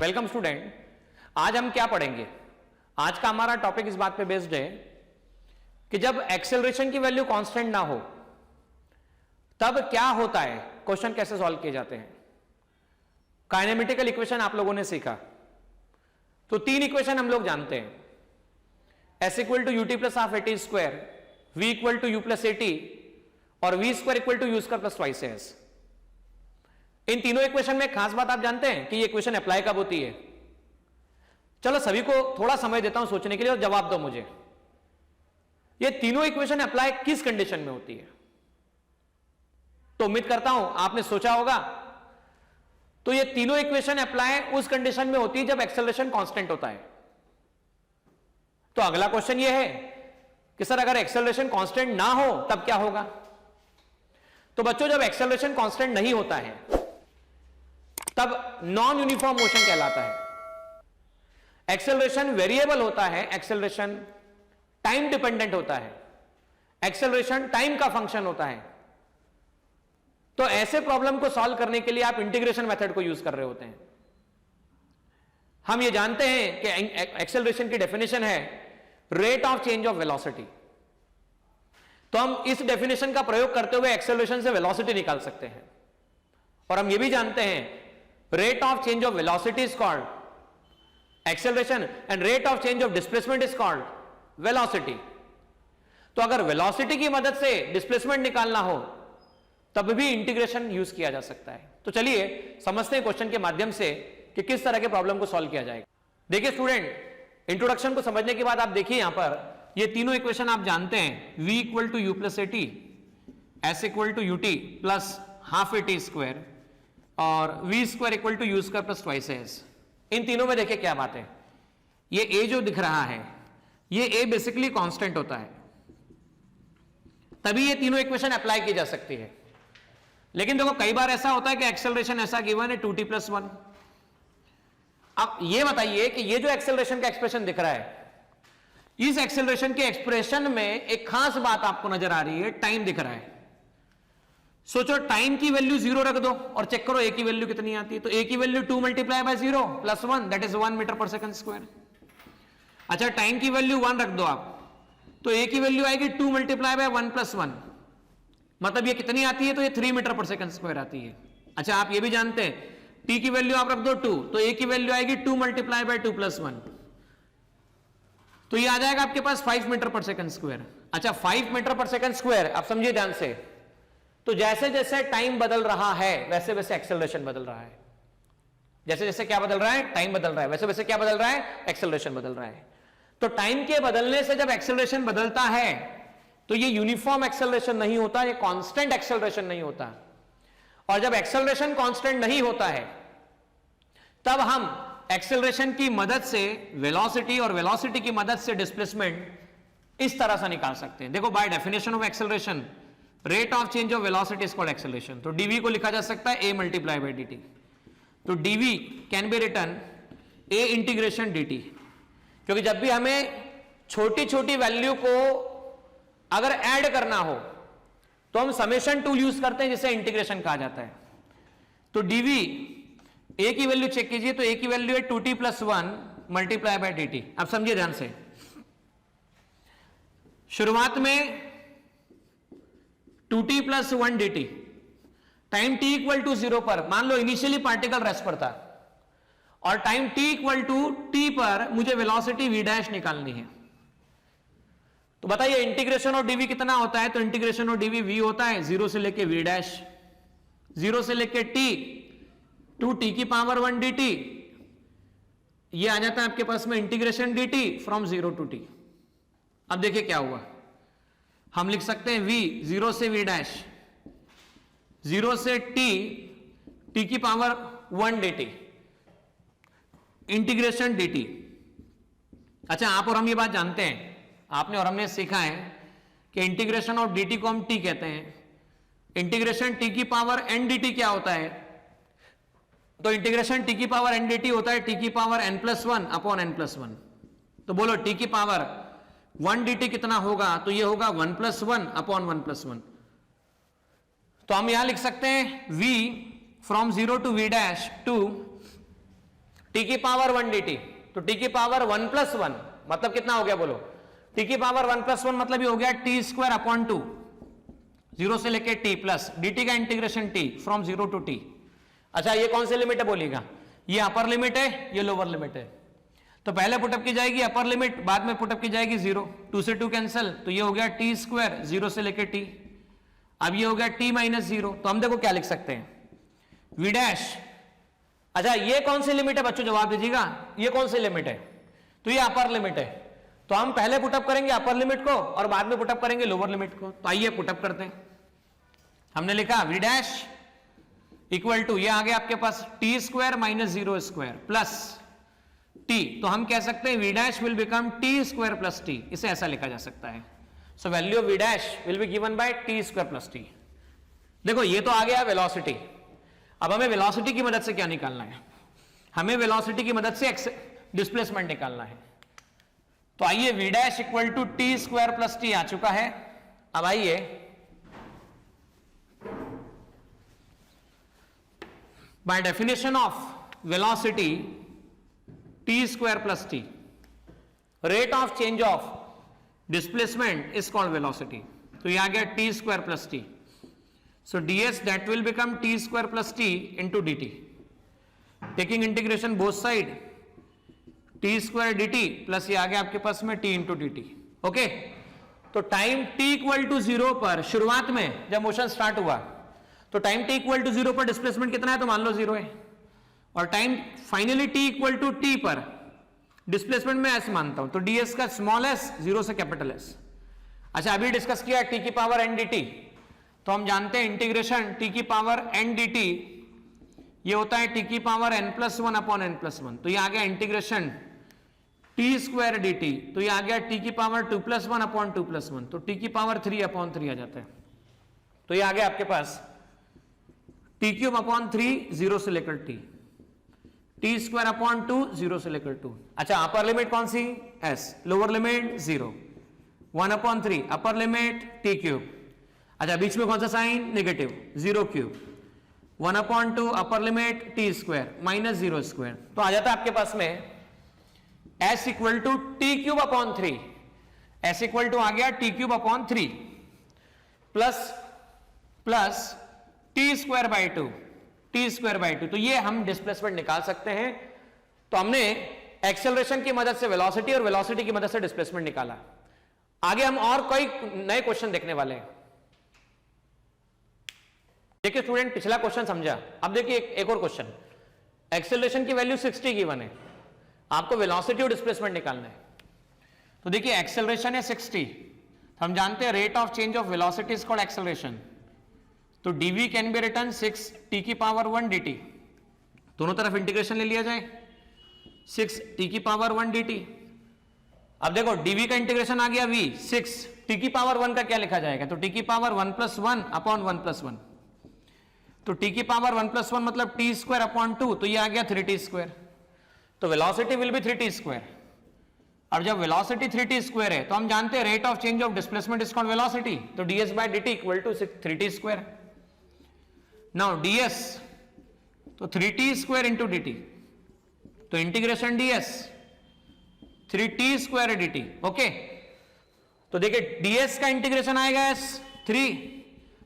Welcome student. आज हम क्या पढ़ेंगे? आज का हमारा टॉपिक इस बात पे बेस्ड है कि जब एक्सेलरेशन की वैल्यू कांस्टेंट ना हो तब क्या होता है, क्वेश्चन कैसे सॉल्व किए जाते हैं। काइनेमेटिकल इक्वेशन आप लोगों ने सीखा, तो तीन इक्वेशन हम लोग जानते हैं, s equal to ut plus half at square, v equal to u plus at और v square equal to u square plus twice s. इन तीनों इक्वेशन में खास बात आप जानते हैं कि ये इक्वेशन अप्लाई कब होती है। चलो सभी को थोड़ा समय देता हूं सोचने के लिए और जवाब दो मुझे, ये तीनों इक्वेशन अप्लाई किस कंडीशन में होती है। तो उम्मीद करता हूं आपने सोचा होगा, तो ये तीनों इक्वेशन अप्लाई उस कंडीशन में होती है जब एक्सेलरेशन कांस्टेंट होता है। तो अगला क्वेश्चन ये है कि सर अगर एक्सेलरेशन कांस्टेंट ना हो तब क्या होगा। तो बच्चों जब एक्सेलरेशन कांस्टेंट नहीं होता है तब नॉन यूनिफॉर्म मोशन कहलाता है। एक्सेलरेशन वेरिएबल होता है, एक्सेलरेशन टाइम डिपेंडेंट होता है, एक्सेलरेशन टाइम का फंक्शन होता है। तो ऐसे प्रॉब्लम को सॉल्व करने के लिए आप इंटीग्रेशन मेथड को यूज कर रहे होते हैं। हम ये जानते हैं कि एक्सेलरेशन की डेफिनेशन है rate of change of velocity. तो हम इस डेफिनेशन का प्रयोग करते हुए एक्सेलरेशन से वेलोसिटी निकाल सकते हैं। और हम ये भी जानते हैं rate of change of velocity is called acceleration and rate of change of displacement is called velocity. तो अगर वेलोसिटी की मदद से डिस्प्लेसमेंट निकालना हो तब भी इंटीग्रेशन यूज किया जा सकता है। तो चलिए समझते हैं क्वेश्चन के माध्यम से कि किस तरह के प्रॉब्लम को सॉल्व किया जाएगा। देखिए स्टूडेंट, इंट्रोडक्शन को समझने के बाद आप देखिए यहां पर ये तीनों इक्वेशन आप जानते हैं, v equal to u plus at, s equal to u t plus half at square और v square equal to u square plus twice s. इन तीनों में देखिए क्या बात है, ये a जो दिख रहा है ये a बेसिकली कांस्टेंट होता है, तभी ये तीनों इक्वेशन अप्लाई की जा सकती है। लेकिन देखो कई बार ऐसा होता है कि एक्सेलरेशन ऐसा गिवन है 2t प्लस 1। अब ये बताइए कि ये जो एक्सेलरेशन का एक्सप्रेशन दिख रहा है, इस एक्सेलरेशन के एक्सप्रेशन में एक खास बात आपको नजर आ रही है, टाइम दिख रहा है। सोचो टाइम की वैल्यू 0 रख दो और चेक करो a की वैल्यू कितनी आती है। तो a की value 2 multiply by 0 plus 1 that is 1 metre पर सेकंड स्क्वायर। अच्छा टाइम की वैल्यू 1 रख दो आप, तो a की वैल्यू आएगी 2 मल्टीप्लाई बाय 1 प्लस 1, मतलब ये कितनी आती है, तो ये 3 मीटर पर सेकंड स्क्वायर आती है। अच्छा आप ये भी जानते हैं t की वैल्यू आप रख दो 2, तो a की वैल्यू आएगी 2 मल्टीप्लाई बाय 2 प्लस 1, तो ये आ जाएगा आपके पास 5 मीटर पर सेकंड स्क्वायर। अच्छा 5 मीटर पर सेकंड स्क्वायर, आप समझिए ध्यान से, तो जैसे जैसे टाइम बदल रहा है वैसे वैसे एक्सेलरेशन बदल रहा है। जैसे जैसे क्या बदल रहा है, टाइम बदल रहा है, वैसे वैसे क्या बदल रहा है, एक्सेलरेशन बदल रहा है। तो टाइम के बदलने से जब एक्सेलरेशन बदलता है तो ये यूनिफॉर्म एक्सेलरेशन नहीं होता, ये कांस्टेंट एक्सेलरेशन नहीं होता। और जब एक्सेलरेशन कांस्टेंट नहीं होता है तब हम एक्सेलरेशन की मदद से वेलोसिटी और वेलोसिटी की मदद से डिस्प्लेसमेंट इस तरह से निकाल सकते हैं। देखो by definition of acceleration rate of change of velocity is called acceleration. तो dv को लिखा जा सकता है a मल्टीप्लाई बाय dt। तो dv can be written a integration dt, क्योंकि जब भी हमें छोटी छोटी वैल्यू को अगर ऐड करना हो तो हम समेशन टूल यूज करते हैं जिसे इंटीग्रेशन कहा जाता है। तो dv a की वैल्यू चेक कीजिए, तो a की वैल्यू है 2t plus 1 multiply by dt। अब समझिए ध्यान से, शुरुआत में 2t plus 1 dt, time t equal to 0 पर मान लो इनिशियली पार्टिकल रेस्ट पर था और time t equal to t पर मुझे वेलोसिटी v डैश निकालनी है। तो बताइए इंटीग्रेशन ऑफ dv कितना होता है, तो इंटीग्रेशन ऑफ dv v होता है 0 से लेके v डैश, 0 से लेके t 2t की पावर 1 dt, ये आ जाता है आपके पास में integration dt from 0 to t। अब देखिए क्या हुआ, हम लिख सकते हैं v 0 से v डैश, 0 से t की पावर 1 dt, इंटीग्रेशन dt। अच्छा आप और हम ये बात जानते हैं, आपने और हमने सीखा है कि इंटीग्रेशन ऑफ dt को हम t कहते हैं। इंटीग्रेशन t की पावर n dt क्या होता है, तो इंटीग्रेशन t की पावर n dt होता है t की power n plus 1 upon n plus 1। तो बोलो t की पावर 1 dt कितना होगा, तो ये होगा 1 प्लस 1 अपॉन 1 प्लस 1। तो हम यहां लिख सकते हैं v from 0 to v dash two t की पावर 1 dt, तो टी की पावर 1 + 1 मतलब कितना हो गया बोलो, टी की पावर 1 + 1 मतलब ये हो गया t²/2, 0 से लेके t प्लस dt का integration t from 0 to t। अच्छा ये कौन सी लिमिट है बोलिएगा, ये अपर लिमिट है, ये लोअर लिमिट है। तो पहले पुटअप की जाएगी अपर लिमिट, बाद में पुटअप की जाएगी 0, 2 से 2 कैंसिल, तो ये हो गया t², 0 से लेके t। अब ये हो गया t - 0, तो हम देखो क्या लिख सकते हैं, v डैश। अच्छा ये कौन सी लिमिट है बच्चों, जवाब दीजिएगा, ये कौन सी लिमिट है, तो ये अपर लिमिट है। तो हम पहले पुटअप करेंगे अपर लिमिट को और बाद में पुटअप करेंगे लोअर लिमिट को। तो आइए पुटअप करते हैं। हमने लिखा v डैश इक्वल टू, ये आ गया आपके पास t² - 0² प्लस t, तो हम कह सकते हैं v dash will become t² plus t, इसे ऐसा लिखा जा सकता है। सो value of v dash will be given by t² plus t। देखो ये तो आ गया वेलोसिटी। अब हमें वेलोसिटी की मदद से क्या निकालना है, हमें वेलोसिटी की मदद से डिस्प्लेसमेंट निकालना है। तो आइए v dash equal to t² plus t आ चुका है। अब आइए by definition of velocity t² plus t, rate of change of displacement is called velocity। तो ये आ गया t² plus t, so ds that will become t² plus t into dt, taking integration both side, t² dt plus ये आ गया आपके पास में t into dt। ओके, तो टाइम t इक्वल टू 0 पर शुरुआत में जब मोशन स्टार्ट हुआ तो टाइम t इक्वल टू 0 पर डिस्प्लेसमेंट कितना है, तो मान लो 0 है, और time finally t equal to t पर डिस्प्लेसमेंट में s मानता हूं, तो ds का स्मॉल s 0 से कैपिटल S। अच्छा अभी डिस्कस किया t की पावर n dt, तो हम जानते हैं इंटीग्रेशन t की पावर n dt ये होता है t की पावर n+1 अपॉन n+1, तो ये आ गया इंटीग्रेशन t² dt, तो ये आ गया t की पावर 2+1 अपॉन 2+1, तो t की पावर 3/3 आ जाता है। तो ये आ गया आपके पास t³ अपॉन 3 0 से लेकर t, t² अपॉन 2 0 से लेकर 2। अच्छा अपर लिमिट कौन सी s, lower limit 0, 1/3 upper limit t³। अच्छा बीच में कौन सा sign, negative 0³ 1/2 upper limit t² -0², तो आ जाता है आपके पास में s equal to t³ upon 3, s equal to आ गया t³ upon 3 plus t²/2, t²/2, तो ये हम डिस्प्लेसमेंट निकाल सकते हैं। तो हमने एक्सेलरेशन की मदद से वेलोसिटी और वेलोसिटी की मदद से डिस्प्लेसमेंट निकाला। आगे हम और कोई नए क्वेश्चन देखने वाले हैं। देखिए स्टूडेंट पिछला क्वेश्चन समझा, अब देखिए एक और क्वेश्चन। एक्सेलरेशन की वैल्यू 60 गिवन है, आपको वेलोसिटी और डिस्प्लेसमेंट निकालना है। तो देखिए एक्सेलरेशन है 60, हम जानते हैं rate of change of velocity is called acceleration, तो dv can be return 6 t की पावर 1 dt, दोनों तरफ इंटीग्रेशन ले लिया जाए 6 t की पावर 1 dt। अब देखो dv का इंटीग्रेशन आ गया v, 6 t की पावर 1 का क्या लिखा जाएगा, तो t की पावर 1+1 अपॉन 1+1, तो t की पावर 1+1 मतलब t² अपॉन 2, तो ये आ गया 3t², तो वेलोसिटी विल बी 3t²। और जब वेलोसिटी 3t² है तो हम जानते हैं rate of change of displacement is called velocity, तो ds/dt equal to 3t²। Now ds, तो 3t² इंटू dt, तो integration ds 3t² dt। Okay, तो देखिए ds का इंटीग्रेशन आएगा s 3,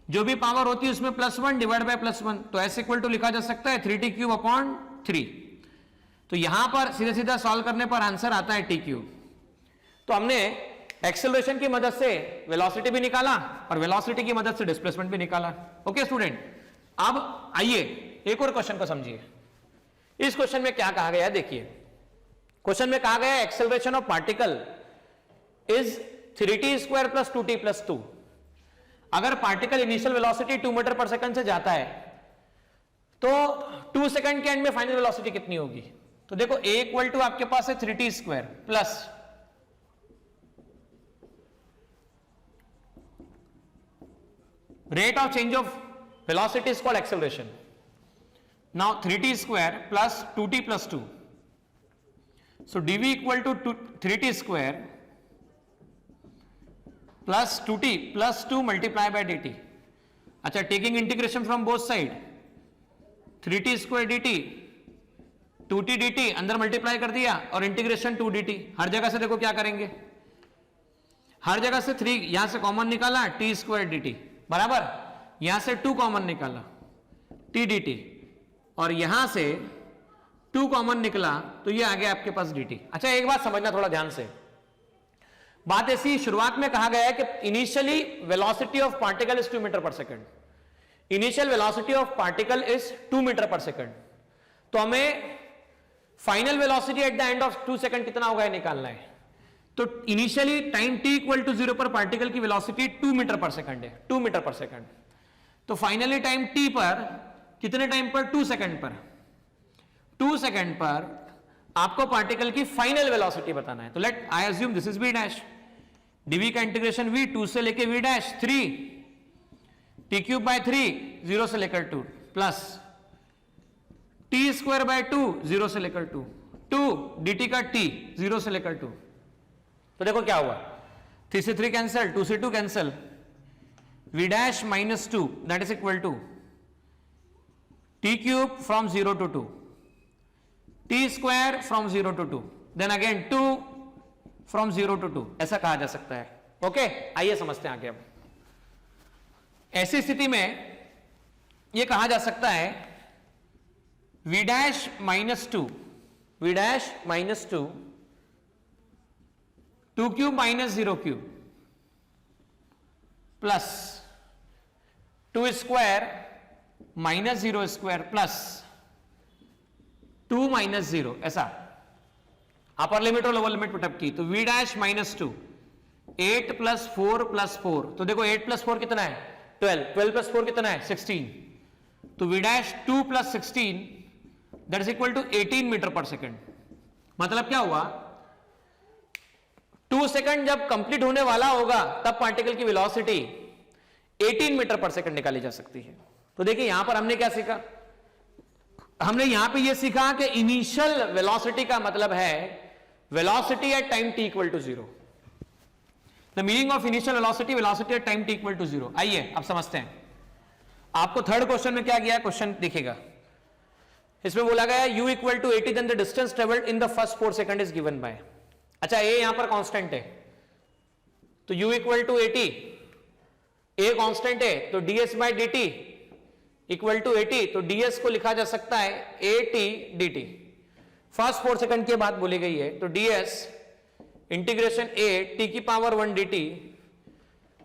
जो भी पावर होती है उसमें +1 डिवाइड बाय +1, तो s इक्वल टू लिखा जा सकता है 3t³ अपॉन 3। तो यहां पर सीधा सीधा सॉल्व करने पर आंसर आता है t³। तो हमने एक्सेलरेशन की मदद से वेलोसिटी भी निकाला और वेलोसिटी की मदद से डिस्प्लेसमेंट भी निकाला। ओके स्टूडेंट, अब आइए एक और क्वेश्चन को समझिए। इस क्वेश्चन में क्या कहा गया, देखिए क्वेश्चन में कहा गया acceleration of particle is 3t² plus 2t plus 2। अगर पार्टिकल इनिशियल वेलोसिटी 2 मीटर पर सेकंड से जाता है तो 2 सेकंड के एंड में फाइनल वेलोसिटी कितनी होगी। तो देखो a इक्वल टू आपके पास है 3t² plus rate of change of velocity is called acceleration. Now 3t² plus 2t plus 2. So dv equal to 3t² plus 2t plus 2 multiplied by dt. अच्छा, taking integration from both side, 3t² dt 2t dt अंदर multiply कर दिया और integration 2 dt। हर जगह से देखो क्या करेंगे, हर जगह से 3 यहां से कॉमन निकाला t स्क्वायर dt बराबर, यहां से 2 कॉमन निकाला t dt और यहां से 2 कॉमन निकला तो ये आ गया आपके पास dt। अच्छा एक बात समझना थोड़ा ध्यान से, बात ऐसी शुरुआत में कहा गया है कि initially velocity of particle is 2 metre पर second, initial velocity of particle is 2 metre पर सेकंड। तो हमें final velocity at the end of 2 second कितना होगा ये निकालना है। तो initially time t equal to 0 पर पार्टिकल की वेलोसिटी 2 मीटर पर सेकंड है, 2 मीटर पर सेकंड। तो फाइनली टाइम t पर कितने टाइम पर, 2 सेकंड पर, 2 सेकंड पर आपको पार्टिकल की फाइनल वेलोसिटी बताना है। तो let I assume this is v dash, dv का इंटीग्रेशन v 2 से लेके v dash 3 t cube by 3 0 से लेकर 2 प्लस t स्क्वायर बाय 2 0 से लेकर 2 dt का t 0 से लेकर 2। तो देखो क्या हुआ, 3 से 3 कैंसिल, 2 से 2 cancel, v dash minus 2 that is equal to t cube from 0 to 2, t square from 0 to 2, then again 2 from 0 to 2, ऐसा कहा जा सकता है। ओके आइए समझते हैं आगे। अब ऐसी स्थिति में यह कहा जा सकता है v dash minus 2, v dash minus 2 2 cube minus 0 cube plus 2 square minus 0 square plus 2 minus 0, ऐसा अपर लिमिट और लोअर लिमिट पुटअप की। तो v dash minus 2 8 plus 4 plus 4, तो देखो 8 प्लस 4 कितना है 12, 12 प्लस 4 कितना है 16, तो v dash 2 plus 16 that is equal to 18 metre पर सेकंड। मतलब क्या हुआ, 2 सेकंड जब कंप्लीट होने वाला होगा तब पार्टिकल की वेलोसिटी 18 मीटर पर सेकंड निकाली जा सकती है। तो देखिए यहां पर हमने क्या सीखा, हमने यहां पे ये सीखा कि इनिशियल वेलोसिटी का मतलब है velocity at time t equal to 0। The meaning of initial velocity, velocity at time t equal to 0। आइए अब समझते हैं। आपको थर्ड क्वेश्चन में क्या किया, क्वेश्चन दिखेगा, इसमें बोला गया u equal to 80 then the distance travelled in the first 4 second is given by. अच्छा a यहां पर कांस्टेंट है तो u equal to 80, a constant है तो ds bye dt equal to 80, तो ds को लिखा जा सकता है at dt। फर्स्ट 4 सेकंड की बात बोली गई है तो ds इंटीग्रेशन a t की पावर 1 dt।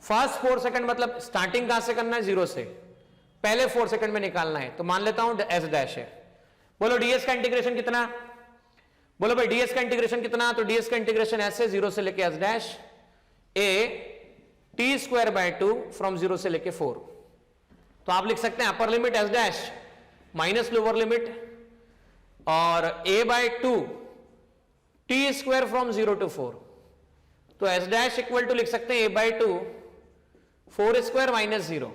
फर्स्ट 4 सेकंड मतलब स्टार्टिंग कहां से करना है 0 से, पहले 4 सेकंड में निकालना है। तो मान लेता हूं s डैश है, बोलो ds का इंटीग्रेशन कितना, बोलो भाई ds का इंटीग्रेशन कितना, तो ds का इंटीग्रेशन ऐसे 0 से लेके s dash a t square by 2 from 0 से लेके 4। तो आप लिख सकते हैं upper limit s dash minus lower limit और a by 2 t square from 0 to 4। तो s डैश इक्वल टू लिख सकते हैं a by 2 4 square minus 0,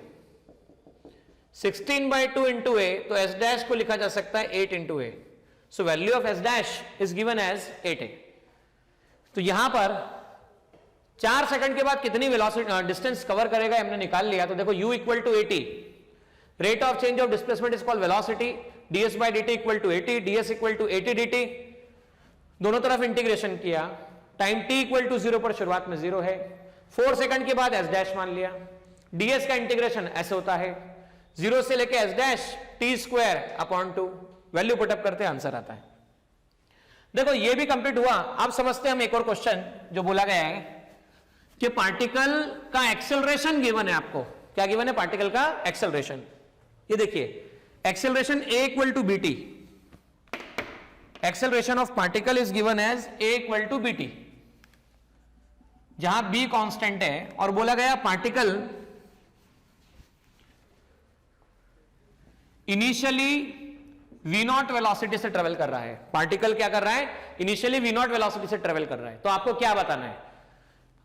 16 by 2 into a, तो s डैश को लिखा जा सकता है 8 into a। So value of s dash is given as 8a। तो यहां पर 4 सेकंड के बाद कितनी वेलोसिटी डिस्टेंस कवर करेगा हमने निकाल लिया। तो देखो u equal to 80, rate of change of displacement is called velocity, ds bye dt equal to 80, ds equal to 80 dt, दोनों तरफ इंटीग्रेशन किया, टाइम t इक्वल टू 0 पर शुरुआत में 0 है, 4 सेकंड के बाद s डैश मान लिया, ds का इंटीग्रेशन ऐसे होता है 0 से लेके s dash t square upon 2, value put up करते हैं आंसर आता है। देखो ये भी कंप्लीट हुआ। अब समझते हैं हम एक और क्वेश्चन जो बोला गया है कि पार्टिकल का एक्सेलरेशन गिवन है। आपको क्या गिवन है, पार्टिकल का एक्सेलरेशन। ये देखिए acceleration a equal to bt, acceleration of particle is given as a equal to bt, जहां b कांस्टेंट है और बोला गया पार्टिकल इनिशियली v0 वेलोसिटी से ट्रेवल कर रहा है। पार्टिकल क्या कर रहा है, इनिशियली v0 वेलोसिटी से ट्रेवल कर रहा है। तो आपको क्या बताना है,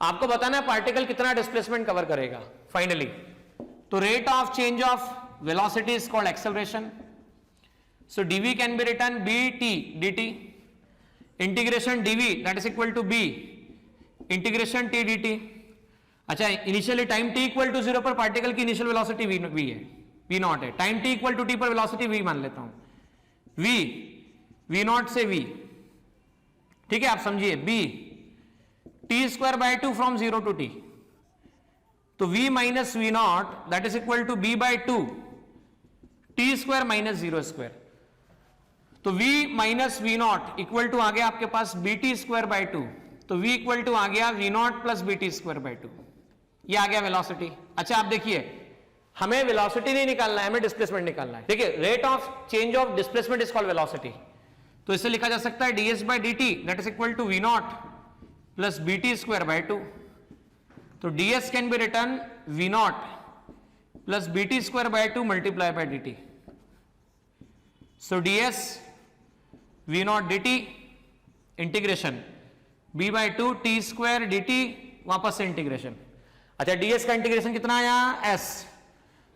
आपको बताना है पार्टिकल कितना डिस्प्लेसमेंट कवर करेगा फाइनली। तो rate of change of velocity is called acceleration. So dv can be written bt dt, integration dv that is equal to b integration t dt। अच्छा initially time t equal to 0 पर particle की initial velocity v है, v0 है, time t equal to t पर velocity v मान लेता हूं, v v naught से v, ठीक है, आप समझिए, b t square by 2 from 0 to t, तो v minus v naught that is equal to b by 2 T square minus 0 square, तो v minus v naught equal to आ गया आपके पास बी टी स्क्वायर बाय 2, तो v equal to आ गया V naught plus B T square by 2, ये आ गया वेलोसिटी। अच्छा आप देखिए, हमें वेलोसिटी नहीं निकालना है, हमें डिस्प्लेसमेंट निकालना है। देखिए rate of change of displacement is called velocity, तो इसे लिखा जा सकता है ds bye dt that is equal to V naught plus B T square by 2, तो ds can be written V naught plus B T square by 2 multiply by dt, so ds V naught dt integration b by 2 T square dt, वापस से integration. अच्छा ds का integration कितना आया s,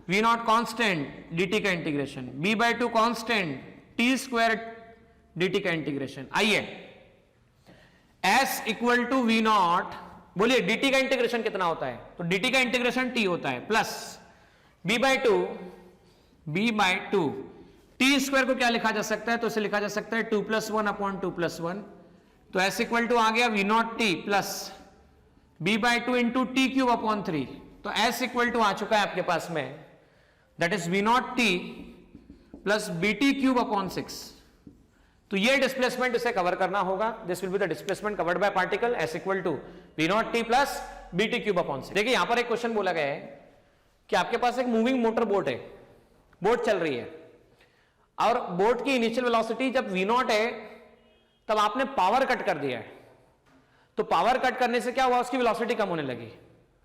V naught constant dt का integration, b by 2 constant T square dt का integration. आइए s equal to V naught, बोलिए dt का इंटीग्रेशन कितना होता है, तो dt का इंटीग्रेशन t होता है plus b by 2 T square को क्या लिखा जा सकता है, तो इसे लिखा जा सकता है 2 + 1 अपॉन 2 + 1, तो s इक्वल टू आ गया V naught T plus b by 2 into T cube upon 3, तो s इक्वल टू आ चुका है आपके पास में that is V naught T plus B T cube upon 6, तो ये डिस्प्लेसमेंट इसे कवर करना होगा, this will be the displacement covered by particle, s equal to V naught T plus B T cube upon 6। देखिए यहां पर एक question बोला गया है कि आपके पास एक मूविंग मोटर बोट है, बोट चल रही है और बोट की इनिशियल वेलोसिटी जब वी नॉट है तब आपने पावर कट कर दिया है, तो पावर कट करने से क्या हुआ, उसकी वेलोसिटी कम होने लगी।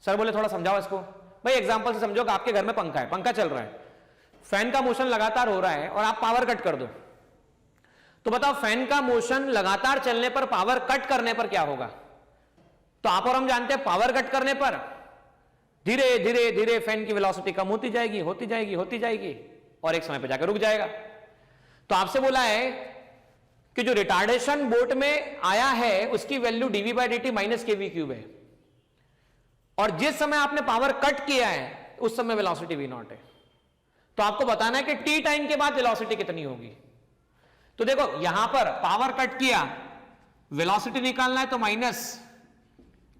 सर बोले थोड़ा समझाओ इसको। भाई एग्जांपल से समझो कि आपके घर में पंखा है, पंखा चल रहा है, फैन का मोशन लगातार हो रहा है और आप पावर कट कर दो, तो बताओ फैन का मोशन लगातार चलने पर पावर कट करने पर क्या होगा, तो आप और हम जानते हैं पावर कट करने पर धीरे धीरे धीरे फैन की वेलोसिटी कम होती जाएगी होती जाएगी होती जाएगी और एक समय पर जाकर रुक जाएगा। तो आपसे बोला है कि जो रिटार्डेशन बोट में आया है उसकी value dv by dt minus के वी क्यूब है, और जिस समय आपने पावर कट किया है उस समय वेलोसिटी v नॉट है, तो आपको बताना है कि t टाइम के बाद वेलोसिटी कितनी होगी। तो देखो यहां पर पावर कट किया, वेलोसिटी निकालना है तो माइनस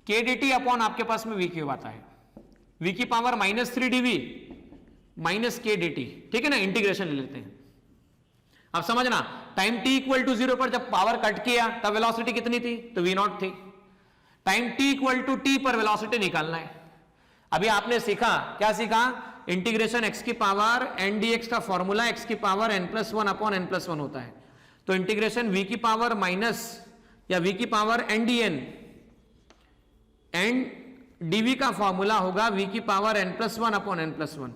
के dt अपॉन आपके पास में वी क्यूब आता है, v की पावर -3dv माइनस के dt, ठीक है ना, इंटीग्रेशन ले लेते हैं। अब समझना टाइम t इक्वल टू 0 पर जब पावर कट किया तब वेलोसिटी कितनी थी, तो v नॉट थी। Time t equal to t पर वेलोसिटी निकालना है। अभी आपने सीखा, क्या सीखा, इंटीग्रेशन x की पावर n dx का फॉर्मूला x की पावर n+1 अपॉन n+1 होता है, तो इंटीग्रेशन v की पावर माइनस या v की power n dn n dv का फॉर्मूला होगा v की पावर n+1 अपॉन n+1,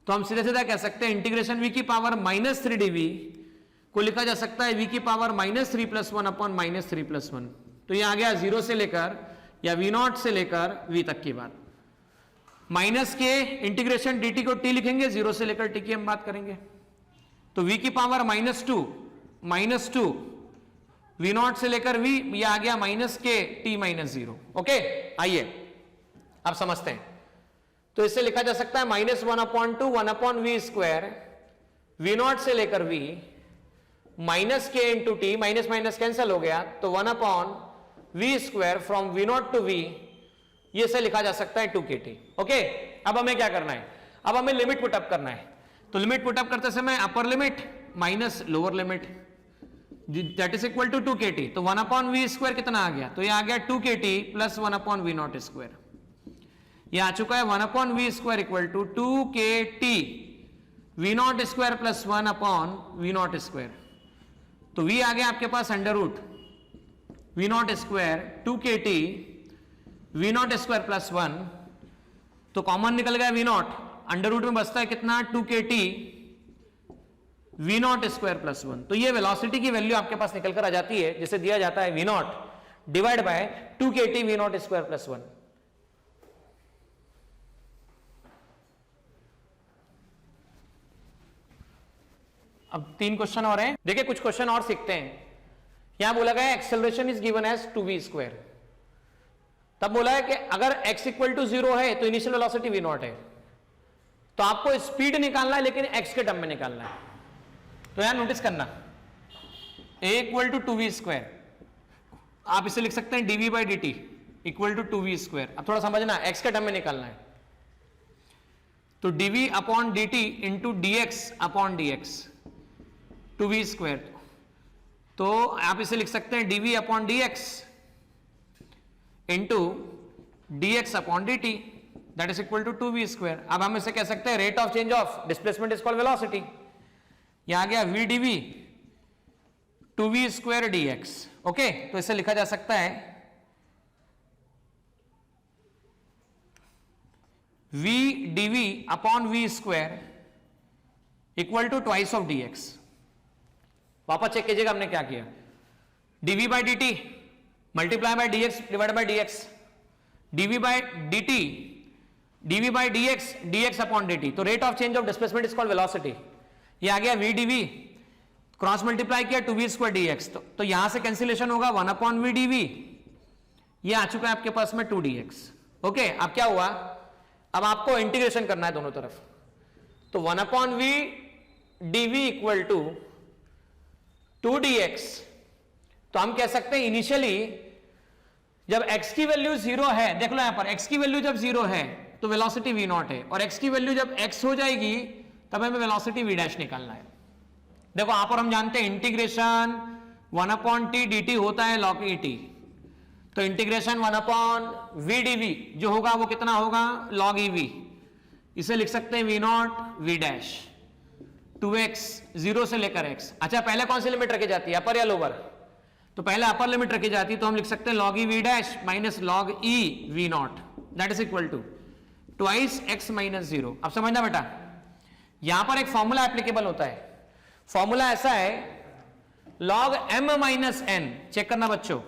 तो हम सीधे सीधा कह सकते हैं इंटीग्रेशन v की पावर -3dv को लिखा जा सकता है v की पावर -3+1 अपॉन -3+1, तो ये आ गया 0 से लेकर या v नॉट से लेकर v तक की बात। माइनस के इंटीग्रेशन dt को t लिखेंगे, 0 से लेकर t की हम बात करेंगे, तो v की पावर -2 v नॉट से लेकर v, ये आ गया माइनस के t -0। ओके आइए आप समझते हैं, तो इससे लिखा जा सकता है -1/2 1/v², v नॉट से लेकर v माइनस के into T, minus minus cancel हो गया, तो 1/v² from v naught to v, ये से लिखा जा सकता है 2kT। ओके अब हमें क्या करना है, अब हमें लिमिट पुटअप करना है, तो लिमिट पुटअप करते समय upper limit minus lower limit that is equal to 2kT, तो 1/v² कितना आ गया, तो ये आ गया 2kT प्लस 1/v02², ये आ चुका है 1/v² equal to 2kT v02 plus 1/v02, तो v आ गया आपके पास under root v02 2kT v02 plus 1, तो कॉमन निकल गया v0, अंडर रूट में बचता है कितना 2kT v02 प्लस 1, तो ये वेलोसिटी की वैल्यू आपके पास निकल कर आ जाती है, जिसे दिया जाता है v0 divide by 2kT v02 plus 1। अब 3 क्वेश्चन और हैं, देखिए कुछ क्वेश्चन और सीखते हैं। यहां बोला गया acceleration is given as 2v², तब बोला है कि अगर x इक्वल टू 0 है तो इनिशियल वेलोसिटी v0 है, तो आपको स्पीड निकालना है लेकिन x के टर्म में निकालना है। तो यहां नोटिस करना ए इक्वल टू 2v², आप इसे लिख सकते हैं dv by dt equal to 2v²। अब थोड़ा समझना, x के टर्म में निकालना है, तो dv upon dt into dx upon dx 2v², तो आप इसे लिख सकते हैं dv upon dx into dx upon dt that is equal to 2v²। अब हम इसे कह सकते हैं rate of change of displacement is called velocity. यहां आ गया v dv 2v² dx। Okay, तो इसे लिखा जा सकता है v dv upon v² equal to twice of dx। वापस चेक कीजिएगा हमने क्या किया, dv by dt multiply by dx divide by dx, dv by dt dv by dx dx upon dt, तो rate of change of displacement is called velocity. ये आ गया v dv, cross multiply किया 2v² dx, तो यहां से cancellation होगा 1 upon v dv, ये आ चुका है आपके पास में 2 dx। ओके, अब क्या हुआ, अब आपको इंटीग्रेशन करना है दोनों तरफ, तो 1 upon v dv equal to 2 dx। तो हम कह सकते हैं इनिशियली जब x की वैल्यू 0 है, देख लो यहां पर x की वैल्यू जब 0 है तो वेलोसिटी v0 है, और x की वैल्यू जब x हो जाएगी तब हमें वेलोसिटी v' निकालना है। देखो यहां पर हम जानते हैं इंटीग्रेशन 1 अपॉन t dt होता है log e t, तो इंटीग्रेशन 1 अपॉन v dv जो होगा वो कितना होगा log e v, इसे लिख सकते हैं v0 v' 2x 0 से लेकर x। अच्छा, पहले कौन सी लिमिट रखी जाती है, अपर या लोअर, तो पहले अपर लिमिट रखी जाती है, तो हम लिख सकते हैं log e v' minus log e v0 that is equal to twice x minus 0। अब समझना बेटा, यहां पर एक फॉर्मूला एप्लीकेबल होता है, फॉर्मूला ऐसा है log m minus n, check करना बच्चों,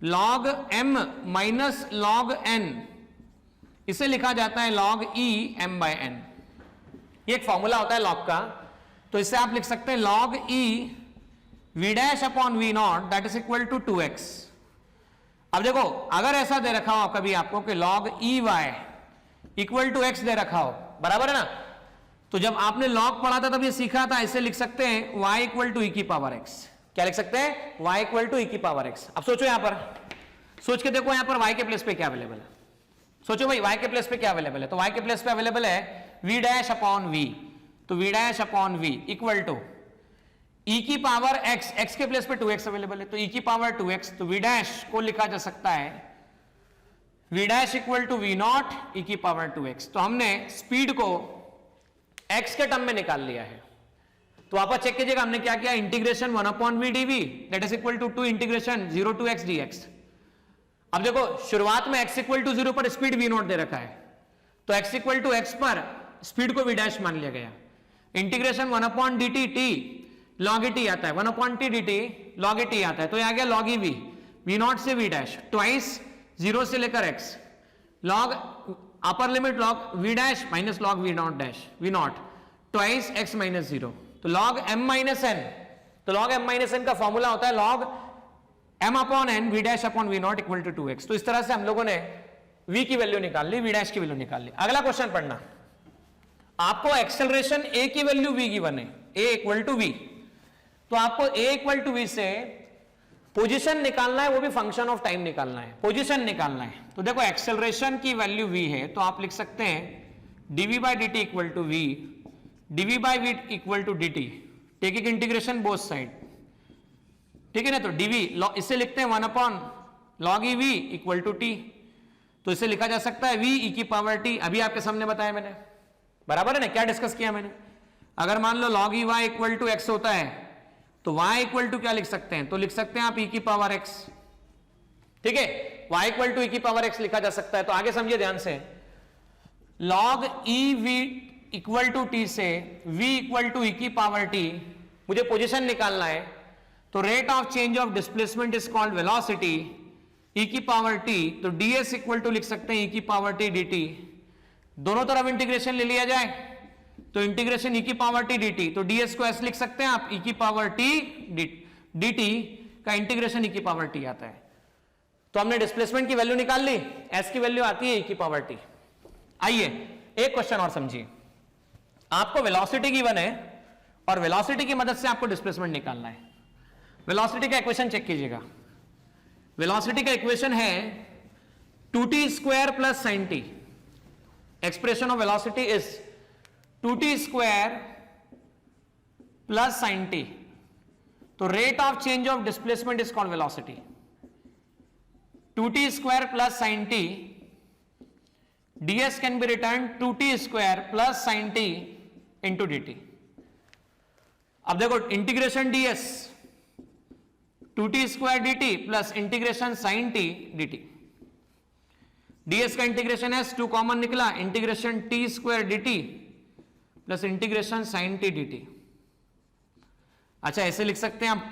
log m minus log n, इसे लिखा जाता है log e m by n। ये एक फॉर्मूला होता है log का, तो इसे आप लिख सकते हैं log e v' upon v0 that is equal to 2x। अब देखो अगर ऐसा दे रखा हो कभी आपको कि log e y equal to x दे रखा हो, बराबर है ना, तो जब आपने log पढ़ा था तब ये सीखा था, इसे लिख सकते हैं y इक्वल टू e की पावर x। क्या लिख सकते हैं, y इक्वल टू e की पावर x। अब सोचो यहां पर, सोच के देखो यहां पर y के प्लेस पे क्या अवेलेबल है, सोचो भाई y के प्लेस पे क्या अवेलेबल है, तो y के प्लेस पे अवेलेबल है v' अपॉन v, तो v' upon v equal to e की पावर x, x के प्लेस पे 2x अवेलेबल है, तो e की पावर 2x, तो v' को लिखा जा सकता है v' equal to v0 e की पावर 2x। तो हमने स्पीड को x के टर्म में निकाल लिया है, तो आप चेक कीजिएगा हमने क्या किया, integration 1 upon v dv that is equal to 2 integration 0 to x dx। अब देखो शुरुआत में x इक्वल टू 0 पर स्पीड v0 दे रखा है, तो x इक्वल टू x पर स्पीड को v' मान लिया गया, integration 1 upon dt t log e t आता है, 1 upon t dt log e t आता है, तो यह आ गया log e v, v0 से v' ट्वाइस 0 से लेकर x log upper limit log v' minus log v0 twice x minus 0, तो log m माइनस n, तो log m माइनस n का फॉर्मूला होता है log m upon n v' upon v0 equal to 2x। तो इस तरह से हम लोगों ने v की वैल्यू निकाल ली, v' की वैल्यू निकाल ली। अगला क्वेश्चन पढ़ना, आपको एक्सेलरेशन a की वैल्यू v गिवन है, a इक्वल टू v, तो आपको a इक्वल टू v से पोजीशन निकालना है, वो भी फंक्शन ऑफ टाइम निकालना है, पोजीशन निकालना है। तो देखो एक्सेलरेशन की वैल्यू v है, तो आप लिख सकते हैं dv by dt equal to v, dv by v equal to dt, taking integration both side, ठीक है ना, तो dv इसे लिखते हैं 1 upon log e v equal to t, तो इसे लिखा जा सकता है v e की पावर t, अभी आपके सामने बताया मैंने, बराबर है ना, क्या डिस्कस किया मैंने। अगर मान लो log e y equal to x होता है, तो y इक्वल टू क्या लिख सकते हैं, तो लिख सकते हैं आप e की पावर x, ठीक है, y इक्वल टू e की पावर x लिखा जा सकता है। तो आगे समझिए ध्यान से, log e v equal to t से v इक्वल टू e की पावर t, मुझे पोजीशन निकालना है, तो rate of change of displacement is called velocity, e की पावर t, तो ds इक्वल टू लिख सकते हैं e की पावर t dt, दोनों तरफ इंटीग्रेशन ले लिया जाए, तो इंटीग्रेशन e की पावर t dt, तो ds को ऐसे लिख सकते हैं आप e की पावर t dt का इंटीग्रेशन e की पावर t आता है। तो हमने डिस्प्लेसमेंट की वैल्यू निकाल ली, s की वैल्यू आती है e की पावर t। आइए एक क्वेश्चन और समझिए, आपको वेलोसिटी गिवन है और वेलोसिटी की मदद से आपको डिस्प्लेसमेंट निकालना है। वेलोसिटी का इक्वेशन चेक कीजिएगा। वेलोसिटी का इक्वेशन है 2t square plus sin t। Expression of velocity is 2t square plus sin t। तो rate of change of displacement is called velocity. 2t square plus sin t, ds can be written 2t square plus sin t into dt। अब देखो integration ds 2t square dt plus integration sin t dt। ds का integration है 2 common निकला, integration t square dt plus integration sin t dt। अच्छा ऐसे लिख सकते हैं आप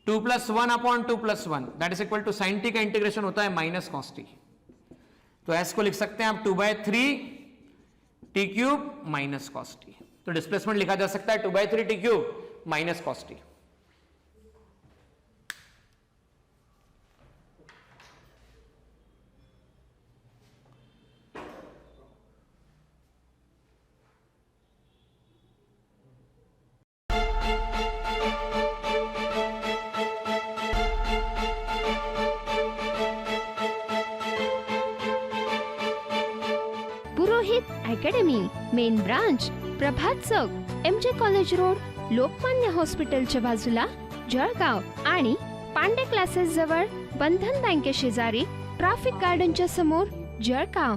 2 plus 1 upon 2 plus 1 that is equal to sin t का इंटीग्रेशन होता है माइनस cos t। तो s को लिख सकते हैं आप 2/3 t cube minus cos t। तो डिस्प्लेसमेंट लिखा जा सकता है 2/3 t cube minus cos t। पुरोहित अकॅडमी, मेन ब्रांच, प्रभात चौक, MJ कॉलेज रोड, लोकमान्य हॉस्पिटलच्या बाजूला, जळगाव आणि पांडे क्लासेस जवळ, बंधन बँके शेजारी, ट्रॅफिक गार्डनच्या समोर, जळगाव।